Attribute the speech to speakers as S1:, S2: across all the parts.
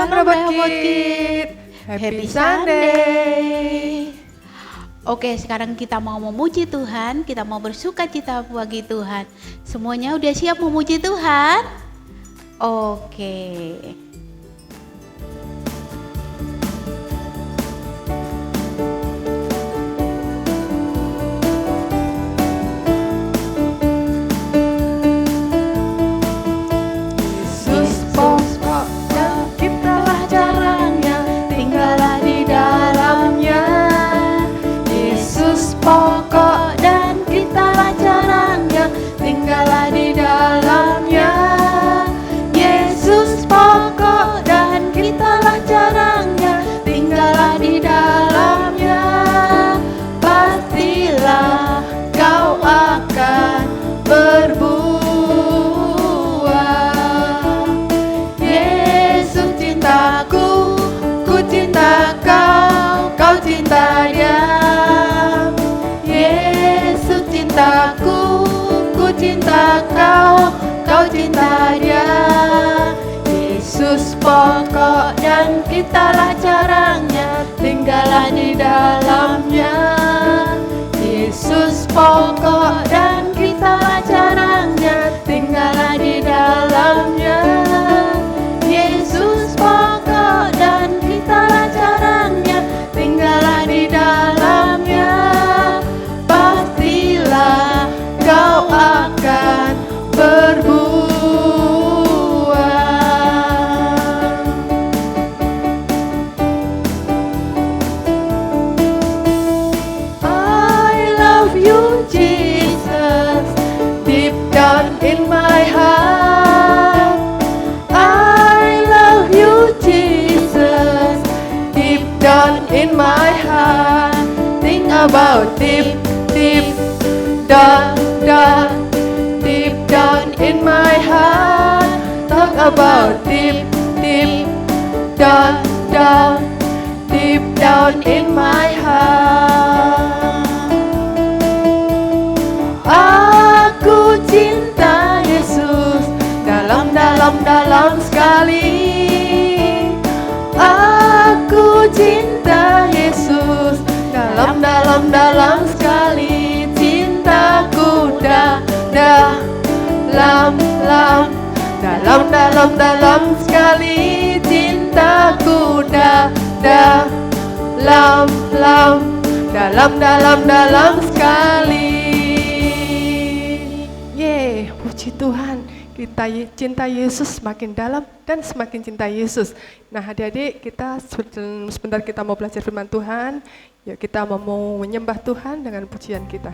S1: Shalom Rehoboth Kids. Happy Sunday.
S2: Oke, sekarang kita mau memuji Tuhan, kita mau bersukacita bagi Tuhan. Semuanya udah siap memuji Tuhan? Oke.
S1: Kau cinta dia. Yesus pokok dan kitalah caranya, tinggallah di dalamnya. Yesus pokok dan kitalah caranya, tinggallah di dalamnya. Yesus pokok dan kitalah caranya, tinggallah di dalamnya. Pastilah kau akan berbuah. I love you, Jesus, deep down in my heart. I love you, Jesus, deep down in my heart. Think about deep down, deep down in my heart. Talk about deep down, deep down in my heart. Aku cinta Yesus dalam sekali. Aku cinta Yesus dalam sekali. Cintaku dalam sekali. Cintaku dalam sekali. Puji Tuhan, kita cinta Yesus semakin dalam dan semakin cinta Yesus. Nah, adik-adik, kita sebentar kita mau belajar firman Tuhan. Yuk kita mau menyembah Tuhan dengan pujian kita.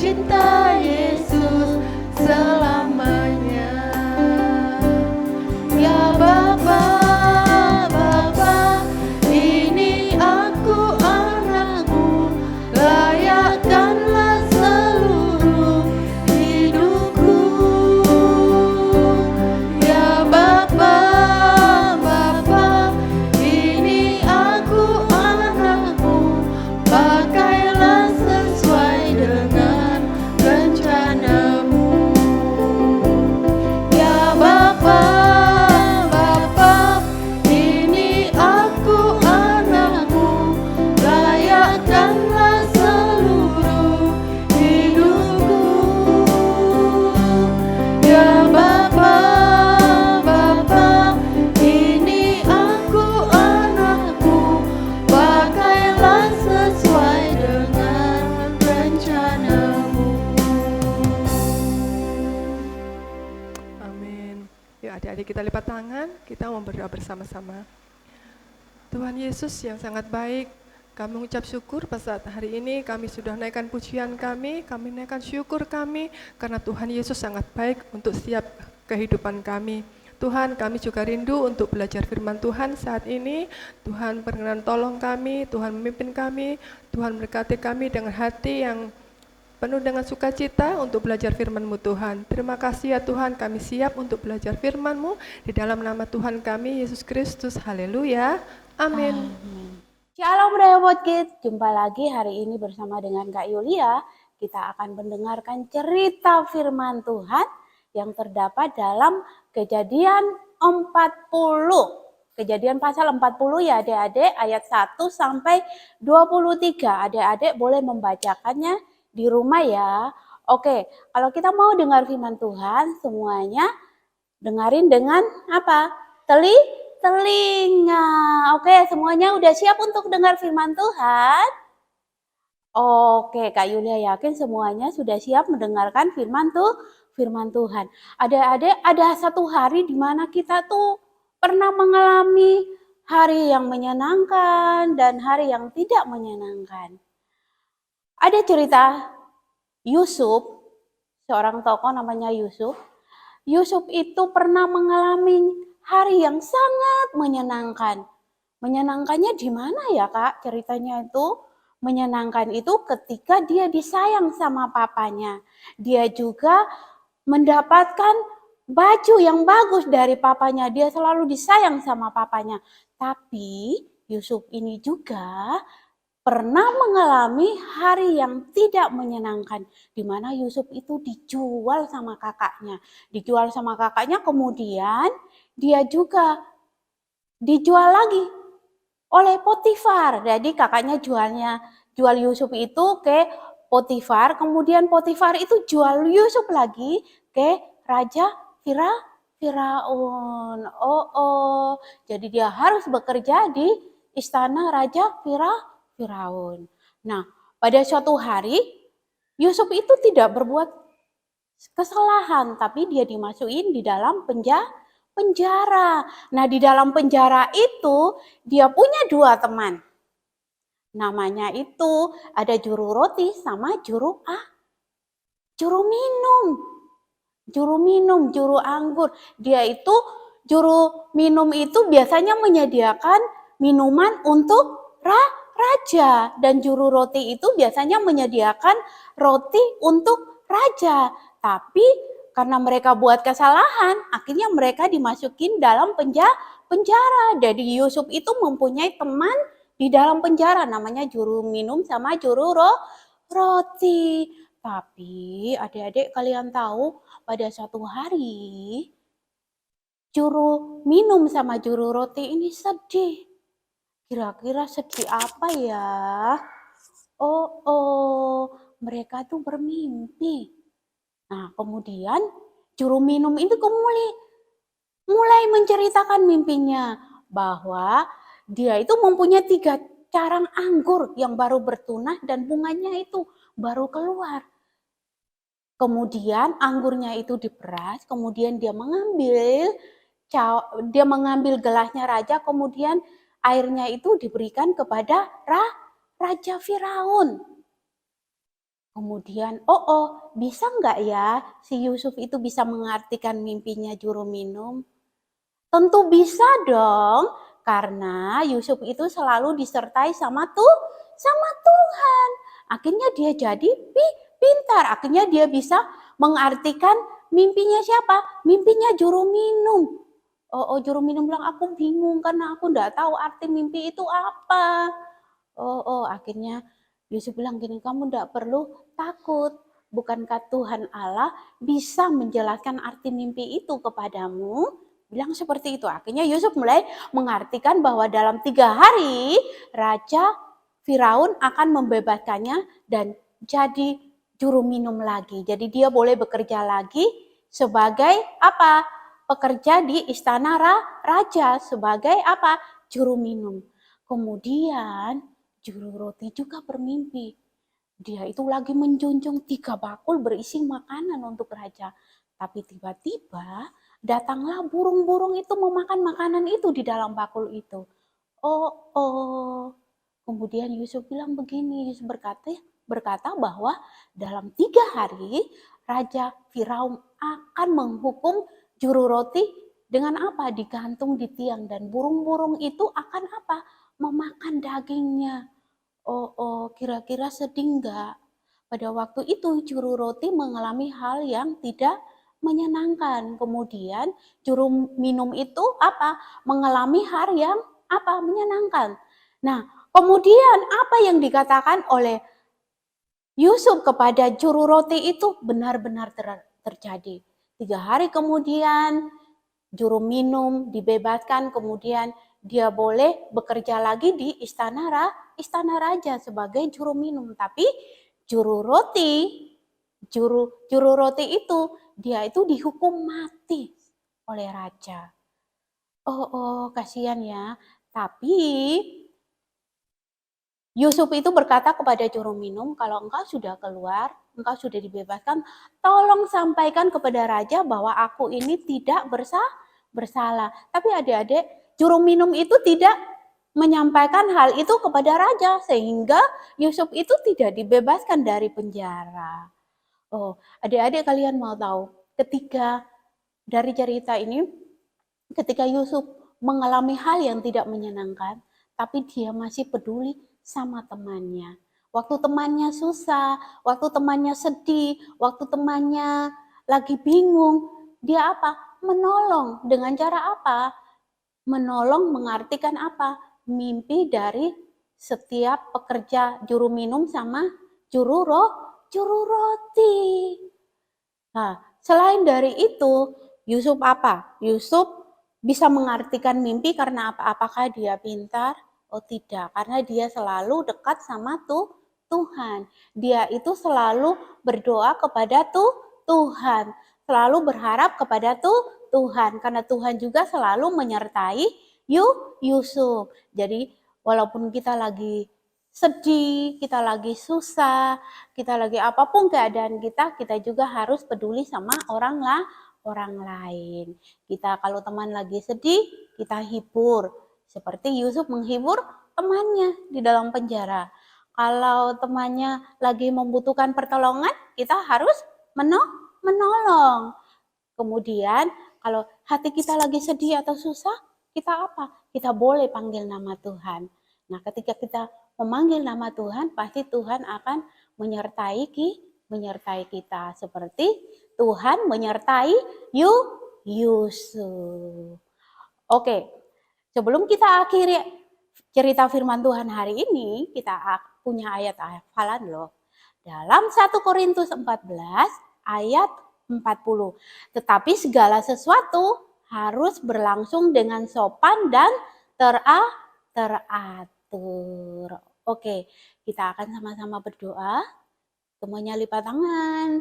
S1: Cinta Yesus selamanya. Ya Bapa, ini aku anakmu, layakkanlah seluruh hidupku. Ya Bapa, ini aku anakmu, pakailah sesuai dengan rencanamu. Ya Bapa, ini aku anakmu, layakkanlah seluruh hidupku. Ya Bapa, ini aku anakmu, pakailah sesuai dengan rencanamu. Amin. Yuk adik-adik kita lipat tangan, kita mau berdoa bersama-sama. Tuhan Yesus yang sangat baik, Kami mengucap syukur pada saat hari ini kami sudah naikkan pujian kami naikkan syukur kami karena Tuhan Yesus sangat baik untuk setiap kehidupan kami. Tuhan, kami juga rindu untuk belajar firman Tuhan saat ini. Tuhan berkenan tolong kami, Tuhan memimpin kami, Tuhan berkati kami dengan hati yang penuh dengan sukacita untuk belajar firman-Mu Tuhan. Terima kasih ya Tuhan, kami siap untuk belajar firman-Mu di dalam nama Tuhan kami, Yesus Kristus. Haleluya. Amin.
S2: Shalom Rehoboth Kids, jumpa lagi hari ini bersama dengan Kak Yulia. Kita akan mendengarkan cerita firman Tuhan yang terdapat dalam Kejadian 40. Kejadian pasal 40 ya adik-adik, ayat 1 sampai 23. Adik-adik boleh membacakannya di rumah ya. Oke, kalau kita mau dengar firman Tuhan, semuanya dengarin dengan apa? Telinga. Oke, semuanya udah siap untuk dengar firman Tuhan? Oke, Kak Yulia yakin semuanya sudah siap mendengarkan firman Tuhan. Adik-adik, ada satu hari di mana kita tuh pernah mengalami hari yang menyenangkan dan hari yang tidak menyenangkan. Ada cerita Yusuf, seorang tokoh namanya Yusuf. Yusuf itu pernah mengalami hari yang sangat menyenangkan. Menyenangkannya di mana ya Kak? Ceritanya itu menyenangkan itu ketika dia disayang sama papanya. Dia juga mendapatkan baju yang bagus dari papanya. Dia selalu disayang sama papanya. Tapi Yusuf ini juga pernah mengalami hari yang tidak menyenangkan, di mana Yusuf itu dijual sama kakaknya. Dijual sama kakaknya, kemudian dia juga dijual lagi oleh Potifar. Jadi kakaknya jual Yusuf itu ke Potifar, kemudian Potifar itu jual Yusuf lagi ke Raja Firaun. Jadi dia harus bekerja di istana Raja Firaun. Nah, pada suatu hari Yusuf itu tidak berbuat kesalahan, tapi dia dimasukin di dalam penjara. Nah, di dalam penjara itu dia punya dua teman. Namanya itu ada juru roti sama juru minum. Juru anggur. Dia itu juru minum itu biasanya menyediakan minuman untuk raja, dan juru roti itu biasanya menyediakan roti untuk raja. Tapi karena mereka buat kesalahan, akhirnya mereka dimasukin dalam penjara. Jadi Yusuf itu mempunyai teman di dalam penjara, namanya juru minum sama juru roti. Tapi adik-adik kalian tahu, pada suatu hari juru minum sama juru roti ini sedih. Kira-kira sedih apa ya? Mereka tuh bermimpi. Nah, kemudian juru minum itu mulai menceritakan mimpinya bahwa dia itu mempunyai 3 carang anggur yang baru bertunah dan bunganya itu baru keluar. Kemudian anggurnya itu diperas, kemudian dia mengambil gelasnya raja, kemudian airnya itu diberikan kepada Raja Firaun. Kemudian, bisa nggak ya si Yusuf itu bisa mengartikan mimpinya juru minum? Tentu bisa dong, karena Yusuf itu selalu disertai sama Tuhan. Akhirnya dia jadi pintar, akhirnya dia bisa mengartikan mimpinya siapa? Mimpinya juru minum. Juru minum bilang, aku bingung karena aku enggak tahu arti mimpi itu apa. Akhirnya Yusuf bilang gini, kamu enggak perlu takut. Bukankah Tuhan Allah bisa menjelaskan arti mimpi itu kepadamu? Bilang seperti itu. Akhirnya Yusuf mulai mengartikan bahwa dalam 3 hari Raja Firaun akan membebaskannya dan jadi juru minum lagi. Jadi dia boleh bekerja lagi sebagai apa? Pekerja di istana raja sebagai apa? Juru minum. Kemudian juru roti juga bermimpi. Dia itu lagi menjunjung 3 bakul berisi makanan untuk raja. Tapi tiba-tiba datanglah burung-burung itu memakan makanan itu di dalam bakul itu. Kemudian Yusuf bilang begini, Yusuf berkata bahwa dalam 3 hari Raja Firaun akan menghukum juru roti dengan apa? Digantung di tiang, dan burung-burung itu akan apa? Memakan dagingnya. Kira-kira sedih enggak? Pada waktu itu juru roti mengalami hal yang tidak menyenangkan. Kemudian juru minum itu apa? Mengalami hal yang apa? Menyenangkan. Nah, kemudian apa yang dikatakan oleh Yusuf kepada juru roti itu benar-benar terjadi. 3 hari kemudian juru minum dibebaskan, kemudian dia boleh bekerja lagi di istana raja sebagai juru minum. Tapi juru roti itu dia itu dihukum mati oleh raja. Kasihan ya. Tapi Yusuf itu berkata kepada juru minum, kalau engkau sudah keluar, engkau sudah dibebaskan, tolong sampaikan kepada raja bahwa aku ini tidak bersalah. Tapi adik-adik, juru minum itu tidak menyampaikan hal itu kepada raja, sehingga Yusuf itu tidak dibebaskan dari penjara. Adik-adik kalian mau tahu, ketika dari cerita ini, ketika Yusuf mengalami hal yang tidak menyenangkan, tapi dia masih peduli sama temannya. Waktu temannya susah, waktu temannya sedih, waktu temannya lagi bingung, dia apa? Menolong. Dengan cara apa? Menolong mengartikan apa? Mimpi dari setiap pekerja juru minum sama juru roti. Nah, selain dari itu, Yusuf apa? Yusuf bisa mengartikan mimpi karena apa? Apakah dia pintar? Tidak, karena dia selalu dekat sama Tuhan. Dia itu selalu berdoa kepada Tuhan, selalu berharap kepada Tuhan, karena Tuhan juga selalu menyertai Yusuf. Jadi walaupun kita lagi sedih, kita lagi susah, kita lagi apapun keadaan kita juga harus peduli sama orang lain. Kita kalau teman lagi sedih, kita hibur. Seperti Yusuf menghibur temannya di dalam penjara. Kalau temannya lagi membutuhkan pertolongan, kita harus menolong. Kemudian kalau hati kita lagi sedih atau susah, kita apa? Kita boleh panggil nama Tuhan. Nah, ketika kita memanggil nama Tuhan, pasti Tuhan akan menyertai kita. Seperti Tuhan menyertai Yusuf. Oke. Sebelum kita akhiri cerita firman Tuhan hari ini, kita punya ayat hafalan loh. Dalam 1 Korintus 14 ayat 40. Tetapi segala sesuatu harus berlangsung dengan sopan dan teratur. Oke, kita akan sama-sama berdoa. Semuanya lipat tangan.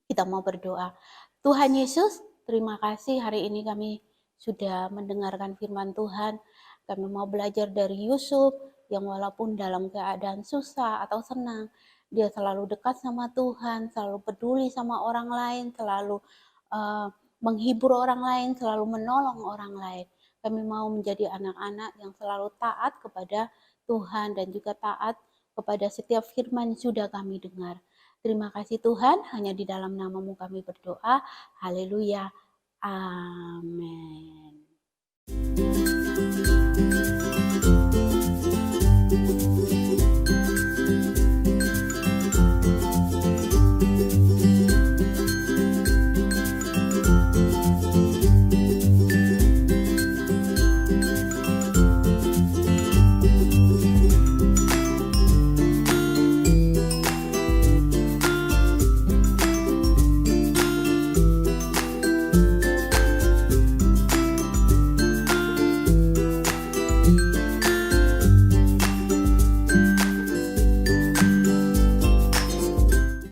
S2: Kita mau berdoa. Tuhan Yesus, terima kasih hari ini kami sudah mendengarkan firman Tuhan. Kami mau belajar dari Yusuf yang walaupun dalam keadaan susah atau senang, dia selalu dekat sama Tuhan, selalu peduli sama orang lain, selalu menghibur orang lain, selalu menolong orang lain. Kami mau menjadi anak-anak yang selalu taat kepada Tuhan dan juga taat kepada setiap firman yang sudah kami dengar. Terima kasih Tuhan, hanya di dalam nama-Mu kami berdoa. Haleluya. Amin.